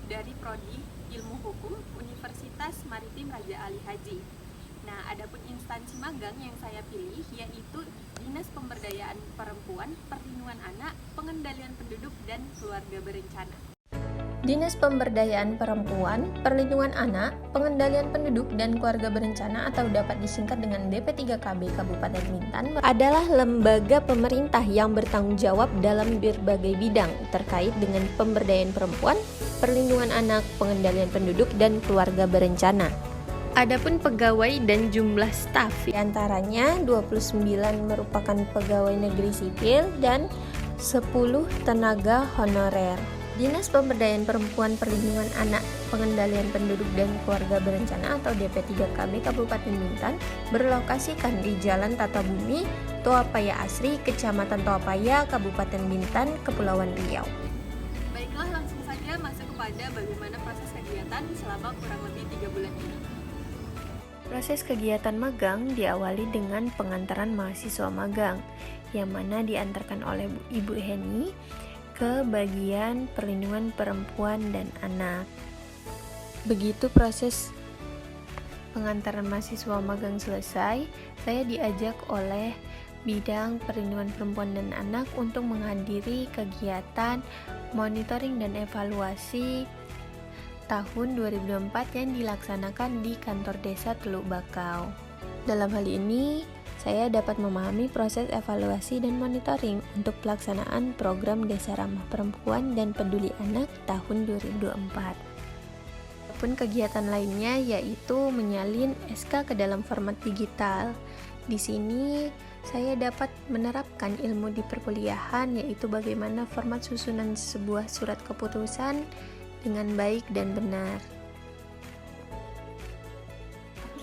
dari Prodi Ilmu Hukum Universitas Maritim Raja Ali Haji. Nah, adapun instansi magang yang saya pilih yaitu Dinas Pemberdayaan Perempuan, Perlindungan Anak, Pengendalian Penduduk, dan Keluarga Berencana. Dinas Pemberdayaan Perempuan, Perlindungan Anak, Pengendalian Penduduk, dan Keluarga Berencana atau dapat disingkat dengan DP3KB Kabupaten Bintan adalah lembaga pemerintah yang bertanggung jawab dalam berbagai bidang terkait dengan pemberdayaan perempuan, perlindungan anak, pengendalian penduduk, dan keluarga berencana. Adapun pegawai dan jumlah staf, diantaranya 29 merupakan pegawai negeri sipil dan 10 tenaga honorer. Dinas Pemberdayaan Perempuan, Perlindungan Anak, Pengendalian Penduduk, dan Keluarga Berencana atau DP3KB Kabupaten Bintan berlokasikan di Jalan Tata Bumi, Toapaya Asri, Kecamatan Toapaya, Kabupaten Bintan, Kepulauan Riau. Baiklah, langsung saja masuk kepada bagaimana proses kegiatan selama kurang lebih 3 bulan ini. Proses kegiatan magang diawali dengan pengantaran mahasiswa magang, yang mana diantarkan oleh Ibu Heni ke bagian perlindungan perempuan dan anak. Begitu proses pengantaran mahasiswa magang selesai, saya diajak oleh bidang perlindungan perempuan dan anak untuk menghadiri kegiatan monitoring dan evaluasi tahun 2024 yang dilaksanakan di kantor desa Teluk Bakau. Dalam hal ini, saya dapat memahami proses evaluasi dan monitoring untuk pelaksanaan program Desa Ramah Perempuan dan Peduli Anak tahun 2024. Adapun kegiatan lainnya yaitu menyalin SK ke dalam format digital. Di sini saya dapat menerapkan ilmu di perkuliahan, yaitu bagaimana format susunan sebuah surat keputusan dengan baik dan benar.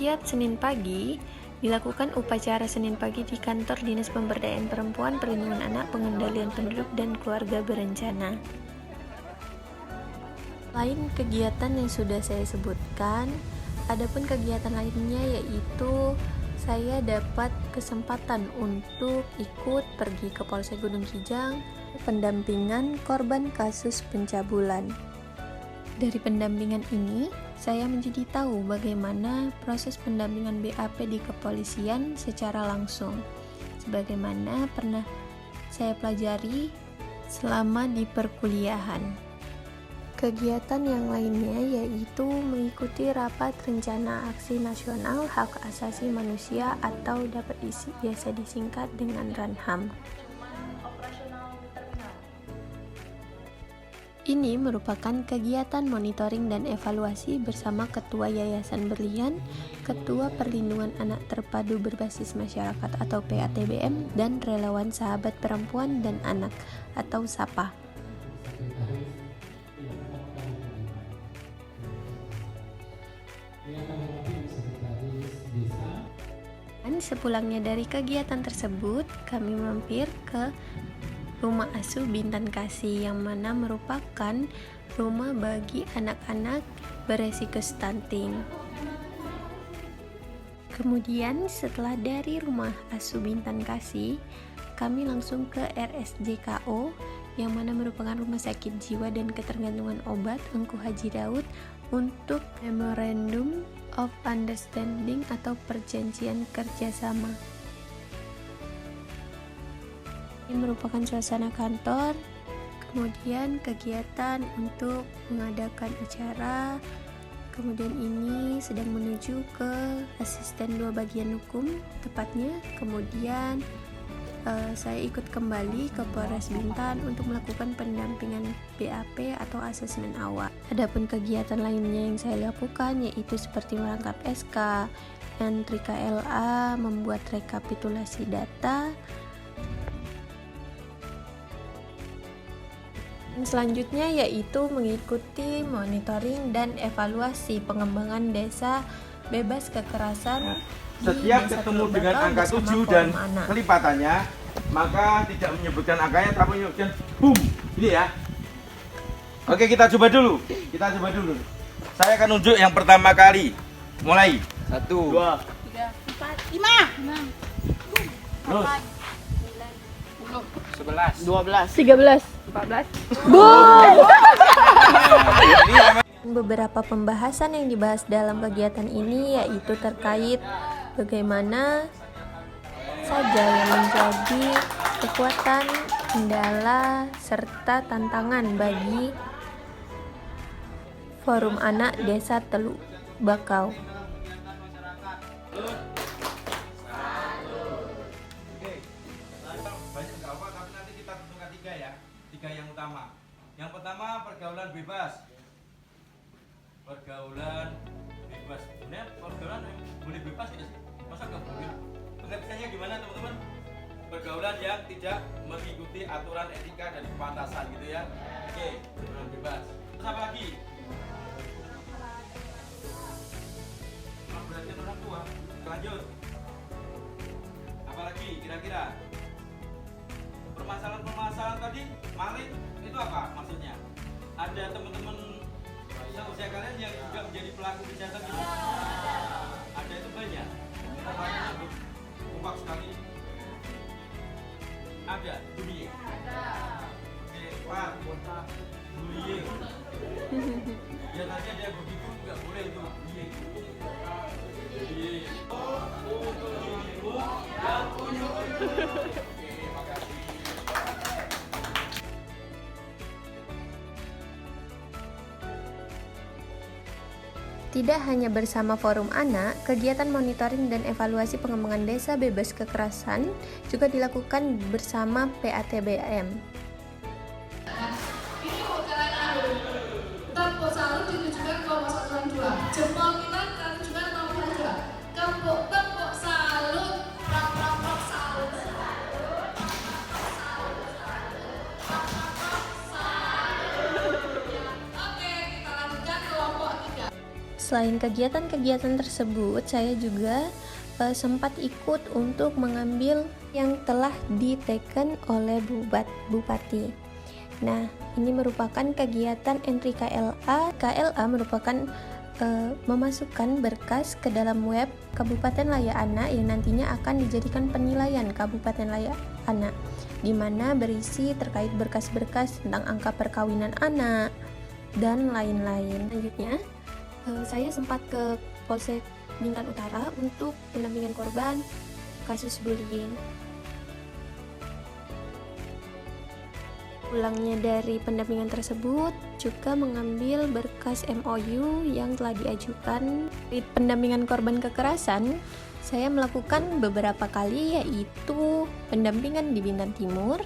Tiap Senin pagi dilakukan upacara Senin pagi di kantor Dinas Pemberdayaan Perempuan, Perlindungan Anak, Pengendalian Penduduk, dan Keluarga Berencana. Selain kegiatan yang sudah saya sebutkan, adapun kegiatan lainnya yaitu saya dapat kesempatan untuk ikut pergi ke Polsek Gunung Kijang, pendampingan korban kasus pencabulan. Dari pendampingan ini, saya menjadi tahu bagaimana proses pendampingan BAP di kepolisian secara langsung, sebagaimana pernah saya pelajari selama di perkuliahan. Kegiatan yang lainnya yaitu mengikuti rapat rencana aksi nasional hak asasi manusia atau dapat biasa disingkat dengan RANHAM. Ini merupakan kegiatan monitoring dan evaluasi bersama Ketua Yayasan Berlian, Ketua Perlindungan Anak Terpadu Berbasis Masyarakat atau PATBM, dan Relawan Sahabat Perempuan dan Anak atau SAPA. Dan sepulangnya dari kegiatan tersebut, kami mampir ke Rumah Asuh Bintan Kasih, yang mana merupakan rumah bagi anak-anak beresiko stunting. Kemudian setelah dari Rumah Asuh Bintan Kasih, kami langsung ke RSJKO, yang mana merupakan Rumah Sakit Jiwa dan Ketergantungan Obat Engku Haji Daud untuk Memorandum of Understanding atau Perjanjian Kerjasama. Ini merupakan suasana kantor, kemudian kegiatan untuk mengadakan acara, kemudian ini sedang menuju ke asisten 2 bagian hukum tepatnya, kemudian saya ikut kembali ke Polres Bintan untuk melakukan pendampingan BAP atau asesmen awal. Adapun kegiatan lainnya yang saya lakukan yaitu seperti merangkap SK, entry KLA, membuat rekapitulasi data. Selanjutnya yaitu mengikuti monitoring dan evaluasi pengembangan desa bebas kekerasan. Setiap ketemu dengan angka 7 dan kelipatannya, maka tidak menyebutkan angkanya tapi menyebutkan boom. Ini ya. Oke, kita coba dulu. Saya akan unjuk yang pertama kali. Mulai. 1, 2, 3, 4, 5, 6, terus 9, 10, 11, 12, 13, 14, boom! Beberapa pembahasan yang dibahas dalam kegiatan ini yaitu terkait bagaimana saja yang menjadi kekuatan, kendala, serta tantangan bagi Forum Anak Desa Teluk Bakau. Banyak nggak apa, tapi nanti kita tentukan 3 ya, 3 yang utama. Yang pertama pergaulan bebas. Pergaulan bebas. Sebenarnya pergaulan boleh bebas ya sih? Masa nggak boleh? Pengertiannya gimana teman-teman? Pergaulan yang tidak mengikuti aturan etika dan kepantasan gitu ya. Oke, pergaulan bebas. Terus apa lagi? Memperhatikan orang tua. Lanjut. Apalagi kira-kira? Permasalahan tadi, maling itu apa maksudnya? Ada teman-teman seusia kalian yang juga menjadi pelaku kejahatan itu? Ada, itu banyak. Namanya kompak sekali. Ada, bullying. Ada. Oke, Pak, bullying. Ya nanti ada yang begitu nggak boleh itu bullying. Bullying. Oke, makasih. Tidak hanya bersama Forum Anak, kegiatan monitoring dan evaluasi pengembangan desa bebas kekerasan juga dilakukan bersama PATBM. Ini bukan Kampung Salut ditujukan kelompok satuan 2. Jempol kita ditujukan kelompok 2. Kampung Salut, rap salut. Oke, kita lanjutkan kelompok 3. Selain kegiatan-kegiatan tersebut, saya juga sempat ikut untuk mengambil yang telah diteken oleh Bupati. Nah, ini merupakan kegiatan entry KLA. KLA merupakan memasukkan berkas ke dalam web Kabupaten Laya Anak yang nantinya akan dijadikan penilaian Kabupaten Laya Anak, di mana berisi terkait berkas-berkas tentang angka perkawinan anak dan lain-lain. Selanjutnya, saya sempat ke Polsek Bintan Utara untuk pendampingan korban kasus bullying. Pulangnya dari pendampingan tersebut juga mengambil berkas MOU yang telah diajukan. Di pendampingan korban kekerasan, saya melakukan beberapa kali, yaitu pendampingan di Bintan Timur.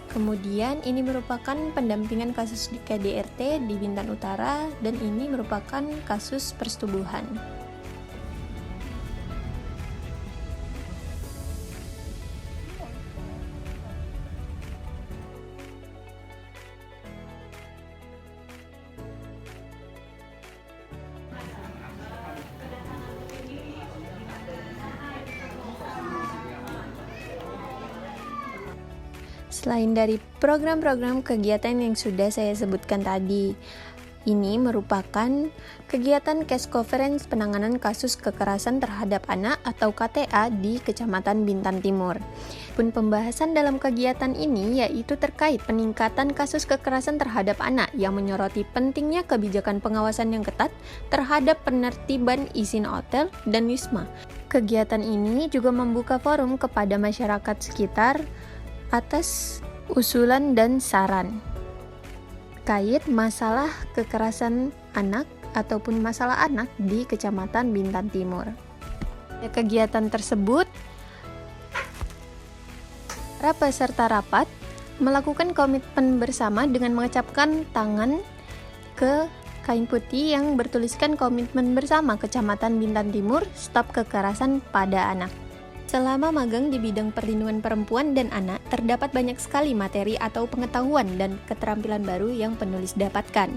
Kemudian ini merupakan pendampingan kasus di KDRT di Bintan Utara, dan ini merupakan kasus persetubuhan. Selain dari program-program kegiatan yang sudah saya sebutkan tadi, ini merupakan kegiatan case conference penanganan kasus kekerasan terhadap anak atau KTA di Kecamatan Bintan Timur. Pun pembahasan dalam kegiatan ini yaitu terkait peningkatan kasus kekerasan terhadap anak yang menyoroti pentingnya kebijakan pengawasan yang ketat terhadap penertiban izin hotel dan wisma. Kegiatan ini juga membuka forum kepada masyarakat sekitar atas usulan dan saran terkait masalah kekerasan anak ataupun masalah anak di Kecamatan Bintan Timur. Kegiatan tersebut, para peserta rapat melakukan komitmen bersama dengan mengecapkan tangan ke kain putih yang bertuliskan komitmen bersama Kecamatan Bintan Timur stop kekerasan pada anak. Selama magang di bidang perlindungan perempuan dan anak, terdapat banyak sekali materi atau pengetahuan dan keterampilan baru yang penulis dapatkan.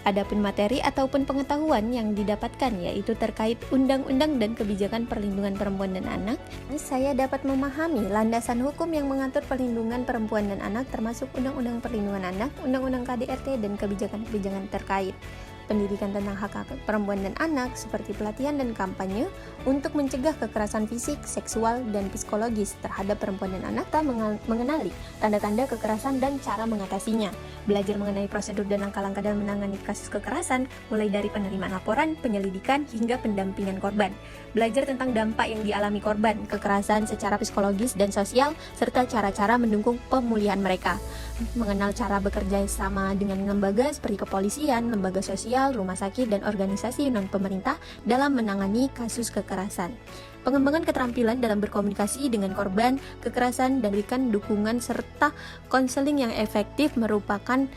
Adapun materi ataupun pengetahuan yang didapatkan yaitu terkait undang-undang dan kebijakan perlindungan perempuan dan anak, saya dapat memahami landasan hukum yang mengatur perlindungan perempuan dan anak termasuk Undang-Undang Perlindungan Anak, Undang-Undang KDRT, dan kebijakan-kebijakan terkait. pendidikan tentang hak perempuan dan anak seperti pelatihan dan kampanye untuk mencegah kekerasan fisik, seksual, dan psikologis terhadap perempuan dan anak, kita mengenali tanda-tanda kekerasan dan cara mengatasinya, belajar mengenai prosedur dan langkah-langkah dalam menangani kasus kekerasan, mulai dari penerimaan laporan, penyelidikan, hingga pendampingan korban, belajar tentang dampak yang dialami korban, kekerasan secara psikologis dan sosial, serta cara-cara mendukung pemulihan mereka, mengenal cara bekerja sama dengan lembaga seperti kepolisian, lembaga sosial, rumah sakit, dan organisasi non-pemerintah dalam menangani kasus kekerasan. Pengembangan keterampilan dalam berkomunikasi dengan korban kekerasan dan berikan dukungan serta konseling yang efektif merupakan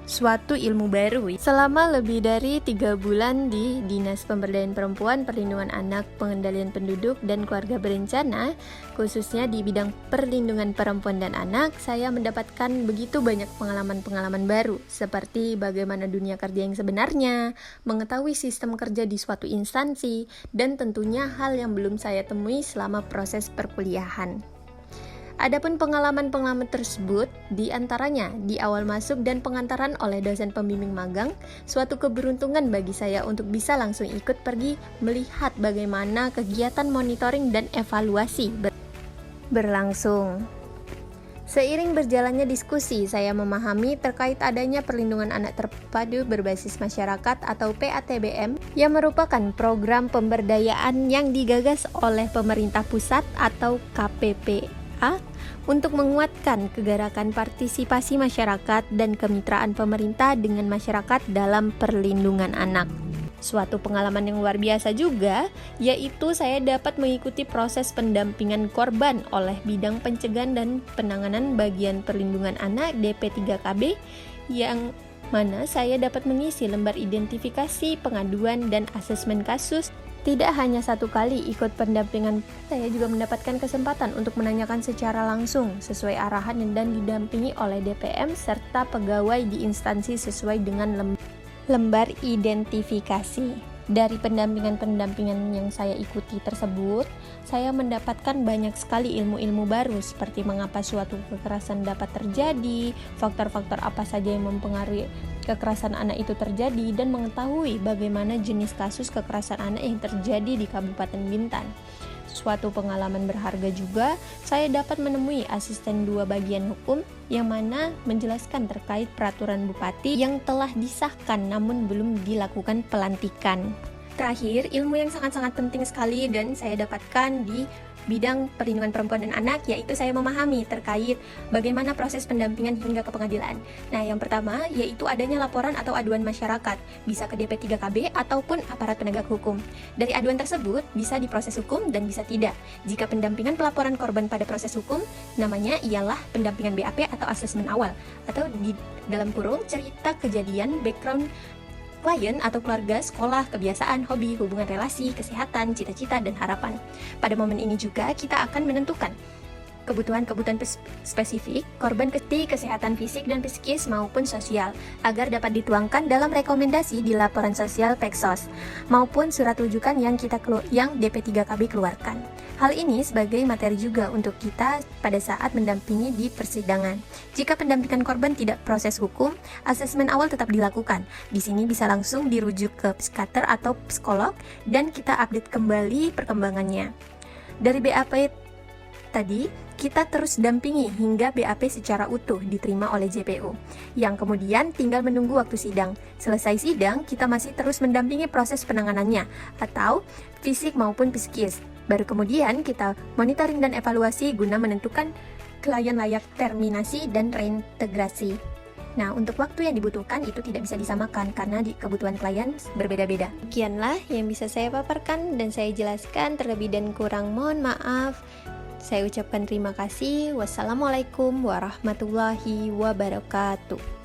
suatu ilmu baru. Selama lebih dari 3 bulan di Dinas Pemberdayaan Perempuan, Perlindungan Anak, Pengendalian Penduduk, dan Keluarga Berencana, khususnya di bidang perlindungan perempuan dan anak, saya mendapatkan begitu banyak pengalaman-pengalaman baru, seperti bagaimana dunia kerja yang sebenarnya, mengetahui sistem kerja di suatu instansi, dan tentunya hal yang belum saya temui selama proses perkuliahan. Adapun pengalaman-pengalaman tersebut diantaranya di awal masuk dan pengantaran oleh dosen pembimbing magang, suatu keberuntungan bagi saya untuk bisa langsung ikut pergi melihat bagaimana kegiatan monitoring dan evaluasi berlangsung. Seiring berjalannya diskusi, saya memahami terkait adanya perlindungan anak terpadu berbasis masyarakat atau PATBM yang merupakan program pemberdayaan yang digagas oleh pemerintah pusat atau KPPA untuk menguatkan kegerakan partisipasi masyarakat dan kemitraan pemerintah dengan masyarakat dalam perlindungan anak. Suatu pengalaman yang luar biasa juga, yaitu saya dapat mengikuti proses pendampingan korban oleh bidang pencegahan dan penanganan bagian perlindungan anak DP3KB, yang mana saya dapat mengisi lembar identifikasi, pengaduan, dan asesmen kasus. Tidak hanya satu kali ikut pendampingan, saya juga mendapatkan kesempatan untuk menanyakan secara langsung sesuai arahan dan didampingi oleh DPM serta pegawai di instansi sesuai dengan lembar identifikasi. Dari pendampingan-pendampingan yang saya ikuti tersebut, saya mendapatkan banyak sekali ilmu-ilmu baru seperti mengapa suatu kekerasan dapat terjadi, faktor-faktor apa saja yang mempengaruhi kekerasan anak itu terjadi, dan mengetahui bagaimana jenis kasus kekerasan anak yang terjadi di Kabupaten Bintan. Suatu pengalaman berharga juga, saya dapat menemui asisten 2 bagian hukum yang mana menjelaskan terkait peraturan bupati yang telah disahkan namun belum dilakukan pelantikan. Terakhir, ilmu yang sangat-sangat penting sekali dan saya dapatkan di bidang perlindungan perempuan dan anak, yaitu saya memahami terkait bagaimana proses pendampingan hingga ke pengadilan. Nah, yang pertama yaitu adanya laporan atau aduan masyarakat, bisa ke DP3KB ataupun aparat penegak hukum. Dari aduan tersebut bisa diproses hukum dan bisa tidak. Jika pendampingan pelaporan korban pada proses hukum, namanya ialah pendampingan BAP atau asesmen awal, atau di dalam kurung cerita kejadian, background klien atau keluarga, sekolah, kebiasaan, hobi, hubungan relasi, kesehatan, cita-cita, dan harapan. Pada momen ini juga kita akan menentukan kebutuhan-kebutuhan spesifik korban kesehatan fisik dan psikis maupun sosial agar dapat dituangkan dalam rekomendasi di laporan sosial Peksos maupun surat rujukan yang DP3KB keluarkan. Hal ini sebagai materi juga untuk kita pada saat mendampingi di persidangan. Jika pendampingan korban tidak proses hukum, asesmen awal tetap dilakukan. Di sini bisa langsung dirujuk ke psikiater atau psikolog dan kita update kembali perkembangannya. Dari BAP tadi, kita terus dampingi hingga BAP secara utuh diterima oleh JPU, yang kemudian tinggal menunggu waktu sidang. Selesai sidang, kita masih terus mendampingi proses penanganannya, atau fisik maupun psikis. Baru kemudian kita monitoring dan evaluasi guna menentukan klien layak terminasi dan reintegrasi. Nah, untuk waktu yang dibutuhkan itu tidak bisa disamakan karena kebutuhan klien berbeda-beda. Sekianlah yang bisa saya paparkan dan saya jelaskan, terlebih dan kurang mohon maaf. Saya ucapkan terima kasih. Wassalamualaikum warahmatullahi wabarakatuh.